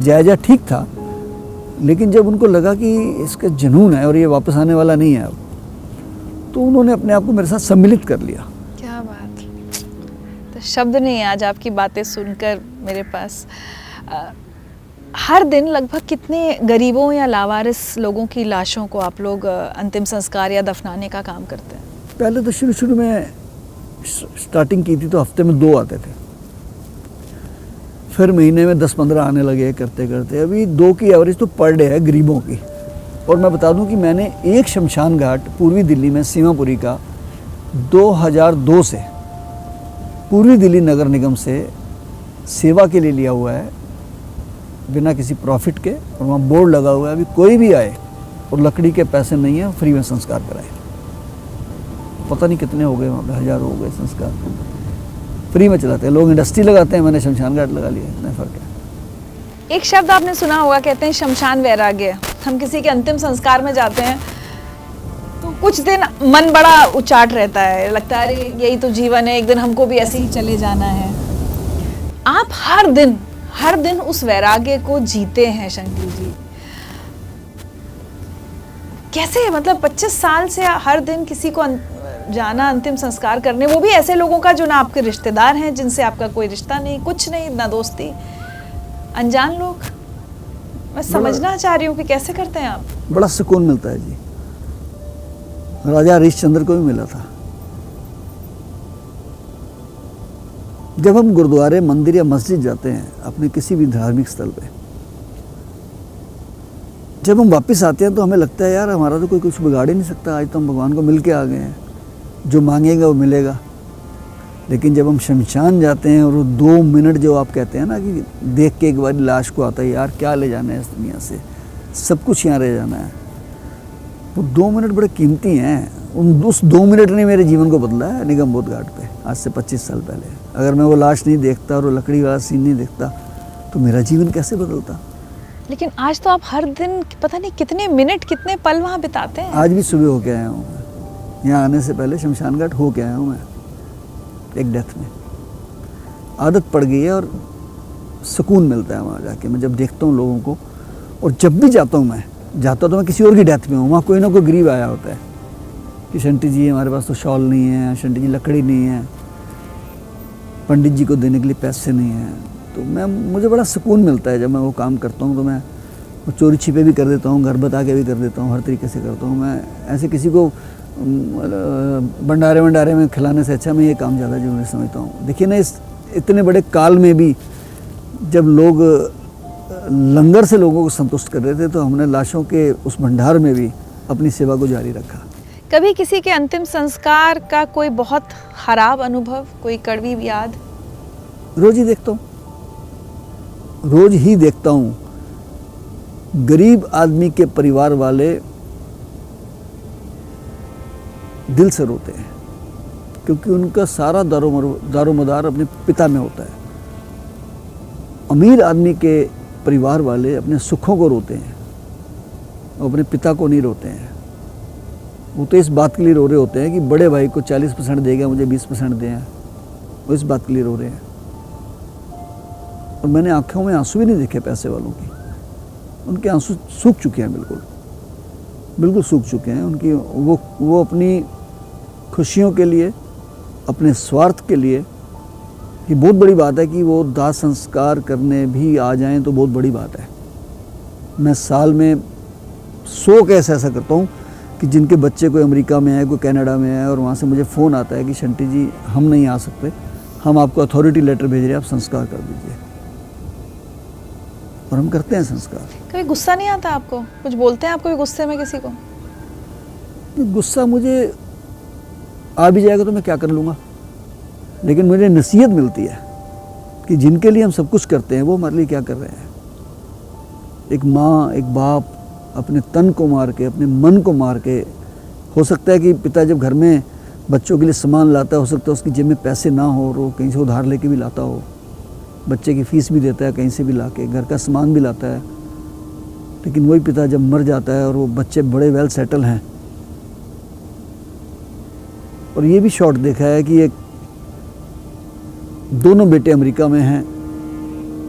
जायजा ठीक था, लेकिन जब उनको लगा कि इसका जुनून है और ये वापस आने वाला नहीं है अब, तो उन्होंने अपने आप को मेरे साथ सम्मिलित कर लिया। क्या बात, तो शब्द नहीं है आज आपकी बातें सुनकर मेरे पास। हर दिन लगभग कितने गरीबों या लावारिस लोगों की लाशों को आप लोग अंतिम संस्कार या दफनाने का काम करते हैं? पहले तो शुरू में स्टार्टिंग की थी तो हफ्ते में 2 आते थे, फिर महीने में 10-15 आने लगे करते करते। अभी 2 की एवरेज तो पर डे है गरीबों की। और मैं बता दूं कि मैंने एक शमशान घाट पूर्वी दिल्ली में सीमापुरी का 2002 से पूर्वी दिल्ली नगर निगम से सेवा के लिए लिया हुआ है, बिना किसी प्रॉफिट के। और वहाँ बोर्ड लगा हुआ है, अभी कोई भी आए और लकड़ी के पैसे नहीं है, फ्री में संस्कार कराए। पता नहीं कितने हो गए वहाँ पे, 1000 हो गए संस्कार फ्री में चलाते हैं। लोग इंडस्ट्री लगाते हैं, मैंने शमशान घाट लगा लिया, इतना फ़र्क है। एक शब्द आपने सुना होगा, कहते हैं शमशान वैराग्य। हम किसी के अंतिम संस्कार में जाते हैं तो कुछ दिन मन बड़ा उचाट रहता है, लगता है अरे यही तो जीवन है, एक दिन हमको भी ऐसे ही चले जाना है। आप हर दिन उस वैराग्य को जीते हैं शंकर जी, कैसे? मतलब 25 साल से हर दिन किसी को जाना, अंतिम संस्कार करने, वो भी ऐसे लोगों का जो ना आपके रिश्तेदार हैं, जिनसे आपका कोई रिश्ता नहीं, कुछ नहीं, ना दोस्ती, अनजान लोग। मैं समझना चाह रही हूँ कि कैसे करते हैं आप। बड़ा सुकून मिलता है जी। राजा हरिश्चंद्र को भी मिला था। जब हम गुरुद्वारे, मंदिर या मस्जिद जाते हैं, अपने किसी भी धार्मिक स्थल पे, जब हम वापस आते हैं तो हमें लगता है यार हमारा तो कोई कुछ बिगाड़ ही नहीं सकता, आज तो हम भगवान को मिल के आ गए हैं, जो मांगेगा वो मिलेगा। लेकिन जब हम शमशान जाते हैं और वो 2 मिनट जो आप कहते हैं ना कि देख के एक बार लाश को आता है, यार क्या ले जाना है इस दुनिया से, सब कुछ यहाँ रह जाना है, वो 2 मिनट बड़े कीमती हैं। उस 2 मिनट ने मेरे जीवन को बदला है निगम बोध घाट पे, आज से 25 साल पहले। अगर मैं वो लाश नहीं देखता और वो लकड़ी वाला सीन नहीं देखता तो मेरा जीवन कैसे बदलता। लेकिन आज तो आप हर दिन पता नहीं कितने मिनट, कितने पल वहाँ बिताते हैं। आज भी सुबह होके आया हूँ, यहाँ आने से पहले शमशान घाट होके आया हूँ मैं, एक डेथ में। आदत पड़ गई है और सुकून मिलता है वहाँ जाके। मैं जब देखता हूँ लोगों को, और जब भी जाता हूँ मैं किसी और की डेथ में हूँ, वहाँ कोई ना कोई गरीब आया होता है कि शंटी जी हमारे पास तो शॉल नहीं है, शंटी जी लकड़ी नहीं है, पंडित जी को देने के लिए पैसे नहीं हैं। तो मुझे बड़ा सुकून मिलता है जब मैं वो काम करता हूँ। तो मैं वो चोरी छिपे भी कर देता हूँ, घर बता के भी कर देता हूँ, हर तरीके से करता हूँ। मैं ऐसे किसी को भंडारे में खिलाने से अच्छा मैं ये काम ज़्यादा जरूरी समझता हूँ। देखिए ना, इस इतने बड़े काल में भी जब लोग लंगर से लोगों को संतुष्ट कर रहे थे, तो हमने लाशों के उस भंडार में भी अपनी सेवा को जारी रखा। कभी किसी के अंतिम संस्कार का कोई बहुत खराब अनुभव, कोई कड़वी याद? रोज ही देखता हूँ गरीब आदमी के परिवार वाले दिल से रोते हैं, क्योंकि उनका सारा दारोमदार अपने पिता में होता है। अमीर आदमी के परिवार वाले अपने सुखों को रोते हैं, वो अपने पिता को नहीं रोते हैं। वो तो इस बात के लिए रो रहे होते हैं कि बड़े भाई को 40% देगा, मुझे 20% दें, वो इस बात के लिए रो रहे हैं। और मैंने आंखों में आंसू भी नहीं देखे पैसे वालों की, उनके आंसू सूख चुके हैं, बिल्कुल सूख चुके हैं। उनकी वो अपनी खुशियों के लिए, अपने स्वार्थ के लिए, ये बहुत बड़ी बात है कि वो दाह संस्कार करने भी आ जाएं तो बहुत बड़ी बात है। मैं साल में 100 केस ऐसा करता हूँ कि जिनके बच्चे कोई अमेरिका में है, कोई कनाडा में है, और वहाँ से मुझे फ़ोन आता है कि शंटी जी हम नहीं आ सकते, हम आपको अथॉरिटी लेटर भेज रहे हैं, आप संस्कार कर दीजिए। और हम करते हैं संस्कार। कभी गुस्सा नहीं आता आपको? कुछ बोलते हैं आप कभी गुस्से में किसी को? गुस्सा मुझे आ भी जाएगा तो मैं क्या कर लूँगा, लेकिन मुझे नसीहत मिलती है कि जिनके लिए हम सब कुछ करते हैं वो हमारे लिए क्या कर रहे हैं। एक माँ, एक बाप अपने तन को मार के, अपने मन को मार के, हो सकता है कि पिता जब घर में बच्चों के लिए सामान लाता है, हो सकता है उसकी जेब में पैसे ना हो और वो कहीं से उधार लेके भी लाता हो, बच्चे की फीस भी देता है कहीं से भी लाके, घर का सामान भी लाता है। लेकिन वही पिता जब मर जाता है और वो बच्चे बड़े वेल सेटल हैं, और ये भी शॉट देखा है कि एक दोनों बेटे अमेरिका में हैं,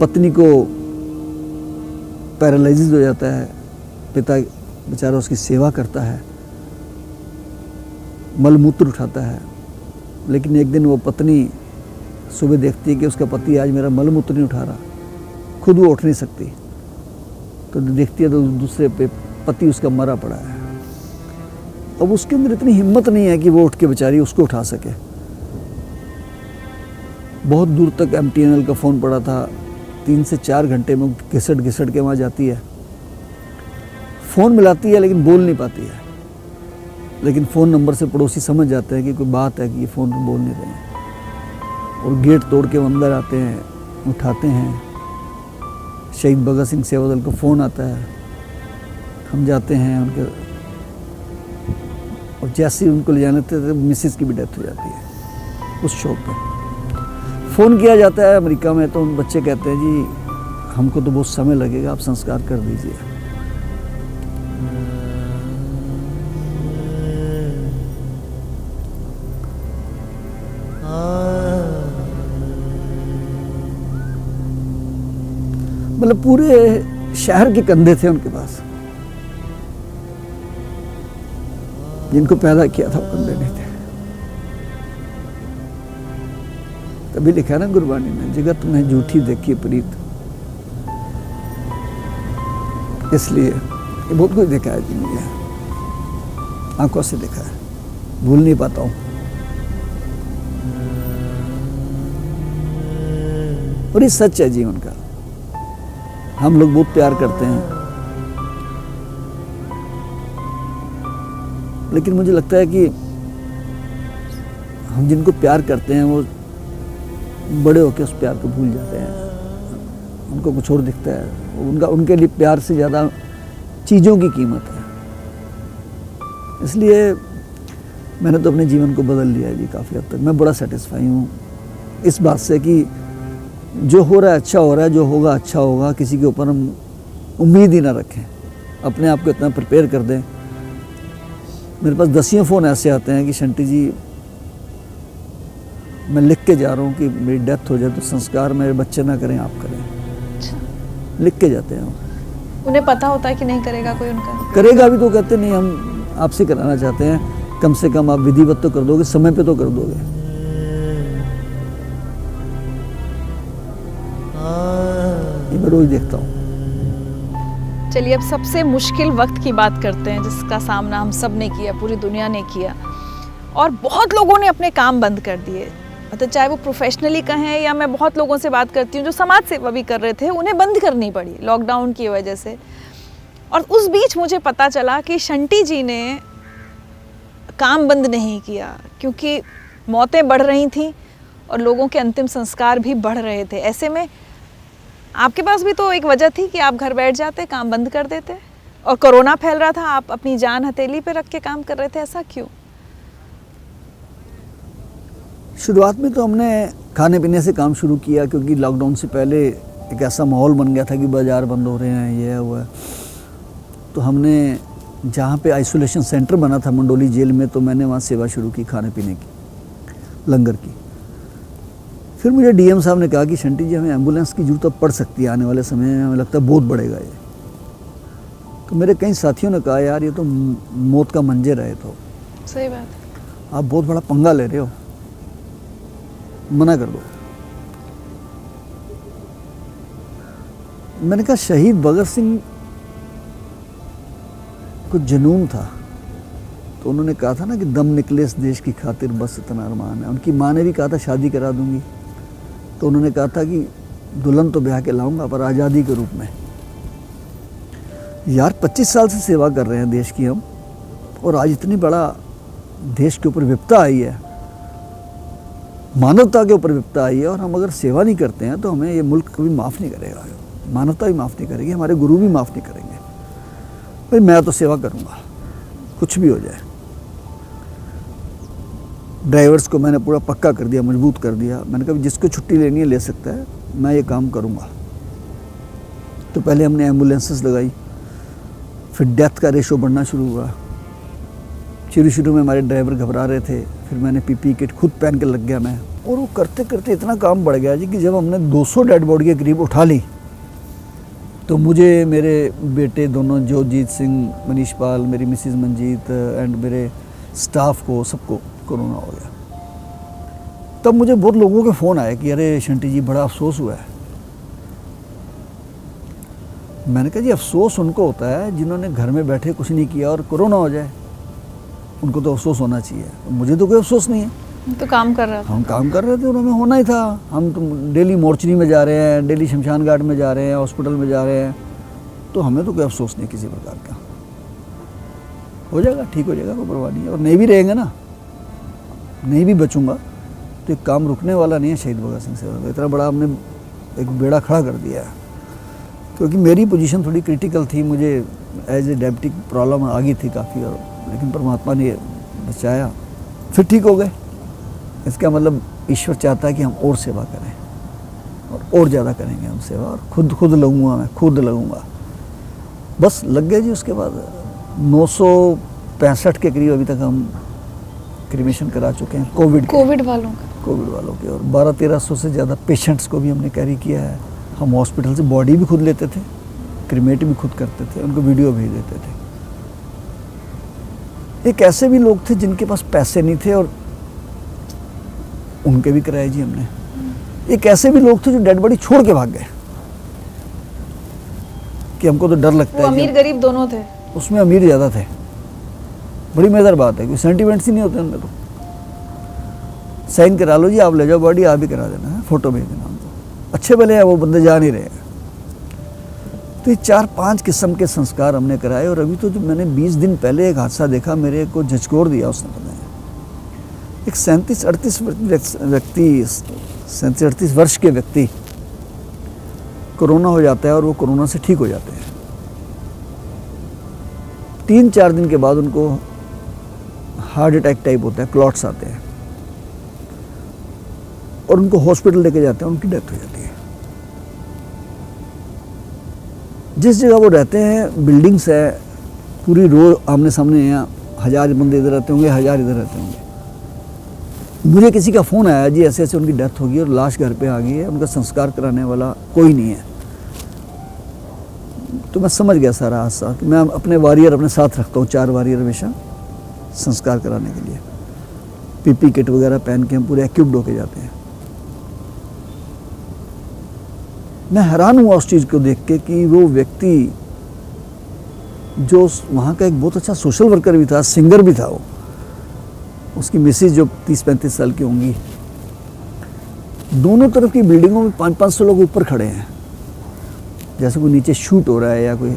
पत्नी को पैरालिसिस हो जाता है, पिता बेचारा उसकी सेवा करता है, मलमूत्र उठाता है, लेकिन एक दिन वो पत्नी सुबह देखती है कि उसका पति आज मेरा मलमूत्र नहीं उठा रहा, खुद वो उठ नहीं सकती, तो देखती है तो दूसरे पे पति उसका मरा पड़ा है। अब उसके अंदर इतनी हिम्मत नहीं है कि वो उठ के बेचारी उसको उठा सके। बहुत दूर तक MTNL का फ़ोन पड़ा था, 3 से 4 घंटे में घिसट घिसट के वहाँ जाती है, फ़ोन मिलाती है लेकिन बोल नहीं पाती है, लेकिन फ़ोन नंबर से पड़ोसी समझ जाते हैं कि कोई बात है कि ये फ़ोन बोल नहीं रहे हैं, और गेट तोड़ के वो अंदर आते हैं, उठाते हैं। शहीद भगत सिंह सेवा दल का फ़ोन आता है, हम जाते हैं उनके, और जैसे ही उनको ले जाने थे मिसिस की भी डेथ हो जाती है उस शौक पे। फ़ोन किया जाता है अमेरिका में, तो उन बच्चे कहते हैं जी हमको तो बहुत समय लगेगा, आप संस्कार कर दीजिए। मतलब पूरे शहर के कंधे थे उनके पास, जिनको पैदा किया था वो कंधे नहीं थे। तभी लिखा ना गुरबानी में, जगत में झूठी देखी प्रीत, इसलिए ये बहुत कुछ देखा है जी मुझे, आंखों से देखा है, भूल नहीं पाता हूँ। और ये सच है जीवन का, हम लोग बहुत प्यार करते हैं, लेकिन मुझे लगता है कि हम जिनको प्यार करते हैं वो बड़े होकर उस प्यार को भूल जाते हैं, उनको कुछ और दिखता है, उनके लिए प्यार से ज़्यादा चीज़ों की कीमत है। इसलिए मैंने तो अपने जीवन को बदल लिया है जी काफ़ी हद तक। मैं बड़ा सेटिस्फाई हूँ इस बात से कि जो हो रहा है अच्छा हो रहा है, जो होगा अच्छा होगा, किसी के ऊपर हम उम्मीद ही ना रखें, अपने आप को इतना प्रिपेयर कर दें। मेरे पास 10 फ़ोन ऐसे आते हैं कि शंटी जी मैं लिख के जा रहा हूँ कि मेरी डेथ हो जाए तो संस्कार मेरे बच्चे ना करें, आप करें। अच्छा। लिख के जाते हैं। उन्हें पता होता है कि नहीं करेगा कोई उनका? करेगा भी तो कहते नहीं, हम आपसे कराना चाहते हैं, कम से कम आप विधिवत तो कर दोगे, समय पे तो कर दोगे। ये मैं रोज देखता हूँ। चलिए अब सबसे मुश्किल वक्त की बात करते हैं, जिसका सामना हम सब ने किया, पूरी दुनिया ने किया, और बहुत लोगों ने अपने काम बंद कर दिए। मतलब चाहे वो प्रोफेशनली कहें या मैं बहुत लोगों से बात करती हूँ जो समाज सेवा भी कर रहे थे, उन्हें बंद करनी पड़ी लॉकडाउन की वजह से। और उस बीच मुझे पता चला कि शंटी जी ने काम बंद नहीं किया, क्योंकि मौतें बढ़ रही थीं और लोगों के अंतिम संस्कार भी बढ़ रहे थे। ऐसे में आपके पास भी तो एक वजह थी कि आप घर बैठ जाते, काम बंद कर देते, और कोरोना फैल रहा था, आप अपनी जान हथेली पे रख के काम कर रहे थे, ऐसा क्यों? शुरुआत में तो हमने खाने पीने से काम शुरू किया, क्योंकि लॉकडाउन से पहले एक ऐसा माहौल बन गया था कि बाज़ार बंद हो रहे हैं, ये हुआ है। तो हमने जहाँ पे आइसोलेशन सेंटर बना था मंडोली जेल में, तो मैंने वहाँ सेवा शुरू की खाने पीने की, लंगर की। फिर मुझे डीएम साहब ने कहा कि शंटी जी हमें एम्बुलेंस की जरूरत पड़ सकती है आने वाले समय में, हमें लगता है बहुत बढ़ेगा ये। तो मेरे कई साथियों ने कहा यार ये तो मौत का मंजर है, तो सही बात है, आप बहुत बड़ा पंगा ले रहे हो, मना कर दो। मैंने कहा शहीद भगत सिंह को जुनून था, तो उन्होंने कहा था ना कि दम निकले इस देश की खातिर बस इतना अरमान है। उनकी माँ ने भी कहा था शादी करा दूंगी, तो उन्होंने कहा था कि दुल्हन तो ब्याह के लाऊंगा पर आज़ादी के रूप में। यार 25 साल से सेवा कर रहे हैं देश की हम, और आज इतनी बड़ा देश के ऊपर विपदा आई है, मानवता के ऊपर विपदा आई है, और हम अगर सेवा नहीं करते हैं तो हमें ये मुल्क कभी माफ़ नहीं करेगा, मानवता भी माफ़ नहीं करेगी, हमारे गुरु भी माफ़ नहीं करेंगे। भाई मैं तो सेवा करूँगा कुछ भी हो जाए। ड्राइवर्स को मैंने पूरा पक्का कर दिया, मजबूत कर दिया। मैंने कहा जिसको छुट्टी लेनी है ले सकता है, मैं ये काम करूँगा। तो पहले हमने एम्बुलेंसेस लगाई, फिर डेथ का रेशो बढ़ना शुरू हुआ। शुरू में हमारे ड्राइवर घबरा रहे थे, फिर मैंने पीपी किट खुद पहन के लग गया मैं, और वो करते करते इतना काम बढ़ गया जी कि जब हमने 200 डेड बॉडी के करीब उठा ली, तो तो मुझे मेरे बेटे दोनों जोजीत सिंह, मनीष पाल, मेरी मिसिज़ मंजीत एंड मेरे स्टाफ को सबको कोरोना हो गया। तब मुझे बहुत लोगों के फ़ोन आए कि अरे शंटी जी बड़ा अफसोस हुआ है। मैंने कहा जी अफसोस उनको होता है जिन्होंने घर में बैठे कुछ नहीं किया और कोरोना हो जाए, उनको तो अफसोस होना चाहिए। मुझे तो कोई अफसोस नहीं है, तो काम कर रहा था। हम काम कर रहे थे और हमें होना ही था। हम तो डेली मोर्चरी में जा रहे हैं, डेली शमशान घाट में जा रहे हैं, हॉस्पिटल में जा रहे हैं, तो हमें तो कोई अफसोस नहीं किसी प्रकार का। हो जाएगा, ठीक हो जाएगा, कोई परवाह नहीं है। और नहीं भी रहेंगे ना, नहीं भी बचूंगा तो एक काम रुकने वाला नहीं है शहीद भगत सिंह से। इतना बड़ा हमने एक बेड़ा खड़ा कर दिया है, क्योंकि मेरी पोजीशन थोड़ी क्रिटिकल थी, मुझे एज ए डायबिटिक प्रॉब्लम आ गई थी काफ़ी, और लेकिन परमात्मा ने बचाया, फिर ठीक हो गए। इसका मतलब ईश्वर चाहता है कि हम और सेवा करें और ज़्यादा करेंगे हम सेवा, और खुद लगूंगा, मैं खुद लगूंगा। बस लग गए जी। उसके बाद 965 के करीब अभी तक हम क्रीमेशन करा चुके हैं कोविड वालों के, और 1200-1300 से ज़्यादा पेशेंट्स को भी हमने कैरी किया है। हम हॉस्पिटल से बॉडी भी खुद लेते थे, क्रीमेट भी खुद करते थे, उनको वीडियो भेज देते थे। एक ऐसे भी लोग थे जिनके पास पैसे नहीं थे और उनके भी कराए जी हमने। एक ऐसे भी लोग थे जो डेड बॉडी छोड़ के भाग गए कि हमको तो डर लगता वो है। अमीर गरीब दोनों थे, उसमें अमीर ज़्यादा थे। बड़ी मज़ेदार बात है, कोई सेंटिमेंट्स ही नहीं होते उनमें। तो साइन करा लो जी, आप ले जाओ बॉडी, आप ही करा देना है, फ़ोटो भेज देना हमको। अच्छे भले हैं वो बंदे, जा नहीं रहे हैं। तो ये 4-5 किस्म के संस्कार हमने कराए। और अभी तो जो मैंने 20 दिन पहले एक हादसा देखा, मेरे को झचकोर दिया उसने। पता है, एक 37-38 वर्ष के व्यक्ति कोरोना हो जाता है और वो कोरोना से ठीक हो जाते हैं। 3-4 दिन के बाद उनको हार्ट अटैक टाइप होता है, क्लॉट्स आते हैं, और उनको हॉस्पिटल लेके जाते हैं, उनकी डेथ हो जाती है। जिस जगह वो रहते हैं बिल्डिंग्स है, पूरी रो आमने सामने हैं, 1000 बंदे इधर रहते होंगे, 1000 इधर रहते होंगे। मुझे किसी का फ़ोन आया जी ऐसे ऐसे उनकी डेथ होगी और लाश घर पे आ गई है, उनका संस्कार कराने वाला कोई नहीं है। तो मैं समझ गया सारा हादसा कि मैं अपने वॉरियर अपने साथ रखता हूँ, 4 वॉरियर हमेशा संस्कार कराने के लिए। पीपी किट वगैरह पहन के हम पूरे एक्यूप्ड होके जाते हैं। मैं हैरान हुआ उस चीज़ को देख के कि वो व्यक्ति जो वहाँ का एक बहुत अच्छा सोशल वर्कर भी था, सिंगर भी था, वो उसकी मिसेज जो 30-35 साल की होंगी, दोनों तरफ की बिल्डिंगों में 500-500 लोग ऊपर खड़े हैं, जैसे कोई नीचे शूट हो रहा है या कोई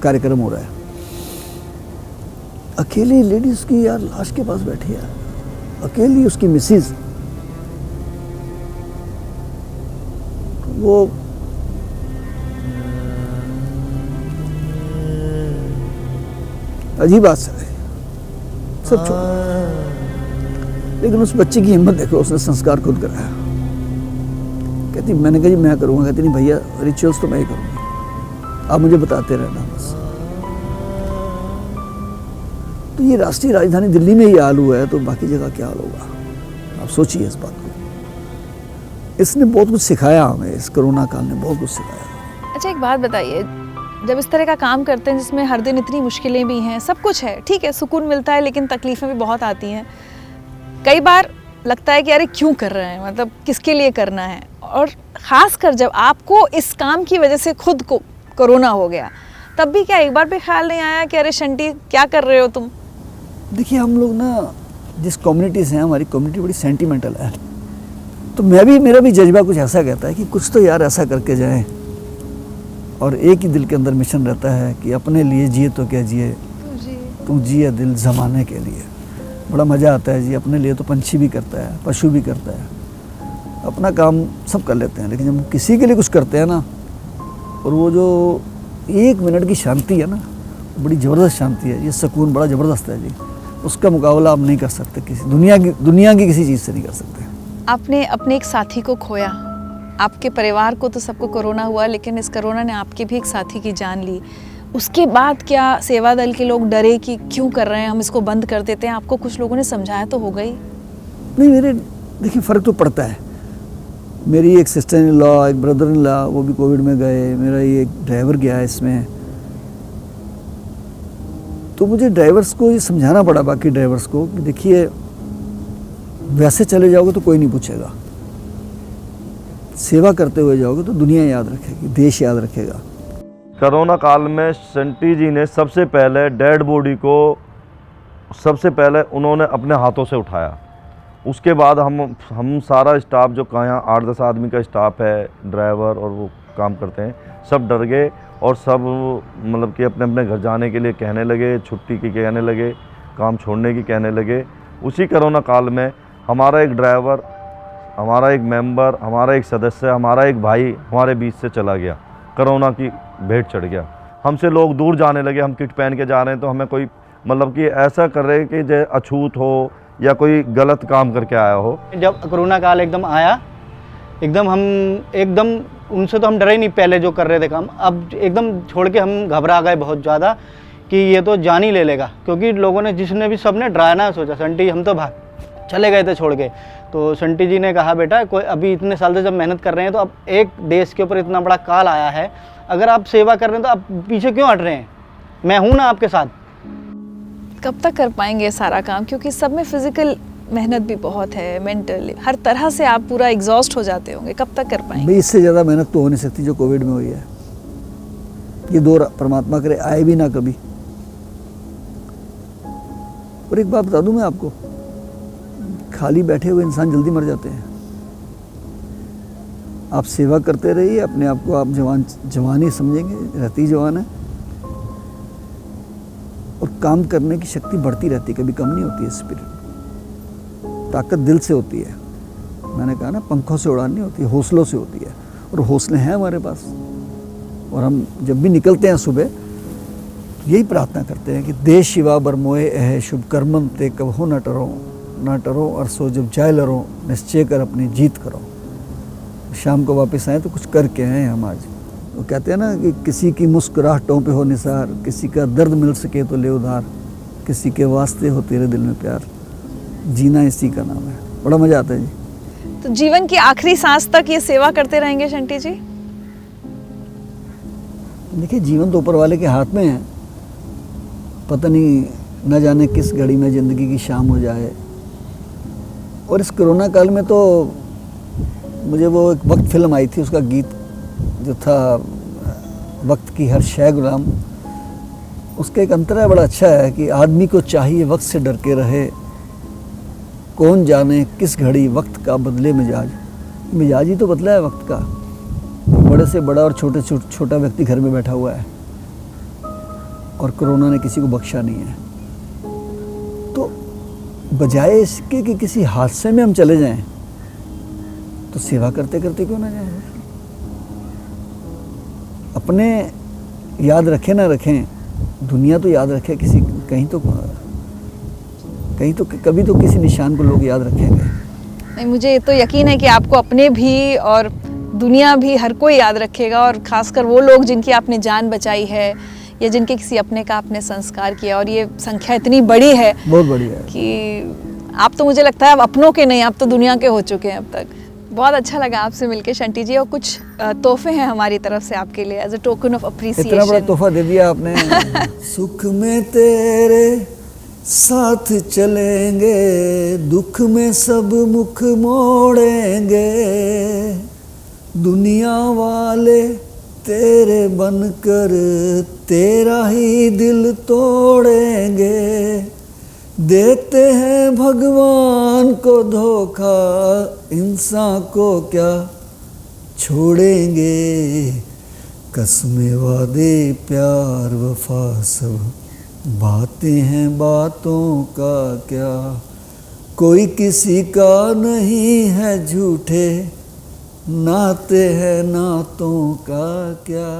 कार्यक्रम हो रहा है। अकेली लेडी उसकी यार लाश के पास बैठी है, अकेली उसकी मिसेज। वो अजीब बात है, सब छोड़। लेकिन उस बच्ची की हिम्मत देखो, उसने संस्कार खुद कराया। कहती मैंने कहा जी मैं करूँगा। कहती नहीं भैया, रिचुअल्स तो मैं ही करूँगी, आप मुझे बताते रहना बस। तो ये राष्ट्रीय राजधानी दिल्ली में ही हाल हुआ है, तो बाकी जगह क्या हाल होगा, आप सोचिए इस बात को। इसने बहुत कुछ सिखाया हमें, इस कोरोना काल ने बहुत कुछ सिखाया। अच्छा एक बात बताइए, जब इस तरह का काम करते हैं जिसमें हर दिन इतनी मुश्किलें भी हैं, सब कुछ है, ठीक है, सुकून मिलता है, लेकिन तकलीफ़ें भी बहुत आती हैं। कई बार लगता है कि अरे क्यों कर रहे हैं, मतलब किसके लिए करना है। और ख़ासकर जब आपको इस काम की वजह से खुद को कोरोना हो गया, तब भी क्या एक बार भी ख्याल नहीं आया कि अरे शंटी क्या कर रहे हो तुम? देखिए हम लोग ना जिस कम्युनिटी से हैं, हमारी कम्युनिटी बड़ी सेंटिमेंटल है, तो मेरा भी जज्बा कुछ ऐसा कहता है कि कुछ तो यार ऐसा करके जाएं। और एक ही दिल के अंदर मिशन रहता है कि अपने लिए जिए तो क्या जिए, तू जिए दिल ज़माने के लिए। बड़ा मज़ा आता है जी, अपने लिए तो पंछी भी करता है, पशु भी करता है, अपना काम सब कर लेते हैं, लेकिन जब किसी के लिए कुछ करते हैं ना, और वो जो 1 मिनट की शांति है ना, बड़ी ज़बरदस्त शांति है, ये सुकून बड़ा ज़बरदस्त है जी। उसका मुकाबला आप नहीं कर सकते, किसी दुनिया की किसी चीज़ से नहीं कर सकते। आपने अपने एक साथी को खोया, आपके परिवार को तो सबको कोरोना हुआ, लेकिन इस कोरोना ने आपके भी एक साथी की जान ली। उसके बाद क्या सेवा दल के लोग डरे कि क्यों कर रहे हैं, हम इसको बंद कर देते हैं? आपको कुछ लोगों ने समझाया तो होगा ही? नहीं, मेरे देखिए फ़र्क तो पड़ता है। मेरी एक सिस्टर इन लॉ, एक ब्रदर इन लॉ, वो भी कोविड में गए, मेरा ये एक ड्राइवर गया है इसमें। तो मुझे ड्राइवर्स को ये समझाना पड़ा, बाकी ड्राइवर्स को, कि देखिए वैसे चले जाओगे तो कोई नहीं पूछेगा, सेवा करते हुए जाओगे तो दुनिया याद रखेगी, देश याद रखेगा। कोरोना काल में शंटी जी ने सबसे पहले डेड बॉडी को सबसे पहले उन्होंने अपने हाथों से उठाया। उसके बाद हम सारा स्टाफ जो यहाँ 8-10 आदमी का स्टाफ है, ड्राइवर और वो काम करते हैं, सब डर गए और सब मतलब कि अपने अपने घर जाने के लिए कहने लगे, छुट्टी की कहने लगे, काम छोड़ने की कहने लगे। उसी कोरोना काल में हमारा एक ड्राइवर, हमारा एक मेंबर, हमारा एक सदस्य, हमारा एक भाई हमारे बीच से चला गया, कोरोना की भेंट चढ़ गया। हमसे लोग दूर जाने लगे, हम किट पहन के जा रहे हैं तो हमें कोई मतलब कि ऐसा कर रहे कि जो अछूत हो या कोई गलत काम करके आया हो। जब कोरोना काल एकदम आया, एकदम हम उनसे तो हम डरे ही नहीं पहले जो कर रहे थे काम, अब एकदम छोड़ के हम घबरा गए बहुत ज़्यादा कि ये तो जान ही ले लेगा, क्योंकि लोगों ने जिसने भी सबने डराना सोचा। संटी हम तो भाग चले गए थे छोड़ के, तो संटी जी ने कहा बेटा कोई अभी इतने साल से जब मेहनत कर रहे हैं तो अब एक देश के ऊपर इतना बड़ा काल आया है, अगर आप सेवा कर रहे हैं तो आप पीछे क्यों हट रहे हैं, मैं हूँ ना आपके साथ। कब तक कर पाएंगे सारा काम, क्योंकि सब में फिजिकल मेहनत भी बहुत है, मेंटल, हर तरह से आप पूरा एग्जॉस्ट हो जाते होंगे, कब तक कर पाएंगे? भाई इससे ज़्यादा मेहनत तो हो नहीं सकती जो कोविड में हुई है। ये दौर परमात्मा करे आए भी ना कभी। और एक बात बता दूं मैं आपको, खाली बैठे हुए इंसान जल्दी मर जाते हैं। आप सेवा करते रहिए, अपने आप को आप जवान ही समझेंगे, रहती जवान है, और काम करने की शक्ति बढ़ती रहती है, कभी कम नहीं होती है। स्पिरिट, ताकत दिल से होती है। मैंने कहा ना, पंखों से उड़ान नहीं होती, हौसलों से होती है, और हौसले हैं हमारे पास। और हम जब भी निकलते हैं सुबह यही प्रार्थना करते हैं कि देश शिवा बरमोए है शुभ कर्मन ते कबहो न टरो और सो जब जाए लरो, निश्चय कर अपनी जीत करो। शाम को वापस आए तो कुछ करके आए हम आज। वो कहते हैं ना कि किसी की मुस्कुराहटों पे हो निसार, किसी का दर्द मिल सके तो ले उधार, किसी के वास्ते हो तेरे दिल में प्यार, जीना इसी का नाम है। बड़ा मजा आता है जी। तो जीवन की आखिरी सांस तक ये सेवा करते रहेंगे शंटी जी? देखिए, जीवन तो ऊपर वाले के हाथ में है, पता नहीं न जाने किस घड़ी में ज़िंदगी की शाम हो जाए। और इस कोरोना काल में तो मुझे वो एक वक्त फिल्म आई थी, उसका गीत जो था, वक्त की हर शय गुलाम, उसका एक अंतरा बड़ा अच्छा है कि आदमी को चाहिए वक्त से डर के रहे, कौन जाने किस घड़ी वक्त का बदले मिजाज। मिजाज ही तो बदला है वक्त का। बड़े से बड़ा और छोटे से छोटा व्यक्ति घर में बैठा हुआ है, और कोरोना ने किसी को बख्शा नहीं है। तो बजाय इसके कि किसी हादसे में हम चले जाएं, तो सेवा करते करते क्यों ना जाएं। अपने याद रखें ना रखें, दुनिया तो याद रखे, किसी कहीं तो कभी तो किसी निशान को लोग याद रखेंगे। नहीं, मुझे ये तो यकीन है कि आपको अपने भी और दुनिया भी हर कोई याद रखेगा, और खासकर वो लोग जिनकी आपने जान बचाई है या जिनके किसी अपने का आपने संस्कार किया। और ये संख्या इतनी बड़ी है, बहुत बड़ी है, कि आप तो मुझे लगता है अब अपनों के नहीं, आप तो दुनिया के हो चुके हैं अब तक। बहुत अच्छा लगा आपसे मिलके शंटी जी, और कुछ तोहफे हैं हमारी तरफ से आपके लिए as a token of appreciation. इतना बड़ा तोहफा दे दिया आपने। सुख में तेरे साथ चलेंगे, दुख में सब मुख मोड़ेंगे, दुनिया वाले तेरे बनकर तेरा ही दिल तोड़ेंगे, देते हैं भगवान को धोखा, इंसान को क्या छोड़ेंगे, कसमें वादे प्यार वफा सब बातें हैं बातों का क्या, कोई किसी का नहीं है झूठे, नाते हैं नातों का क्या।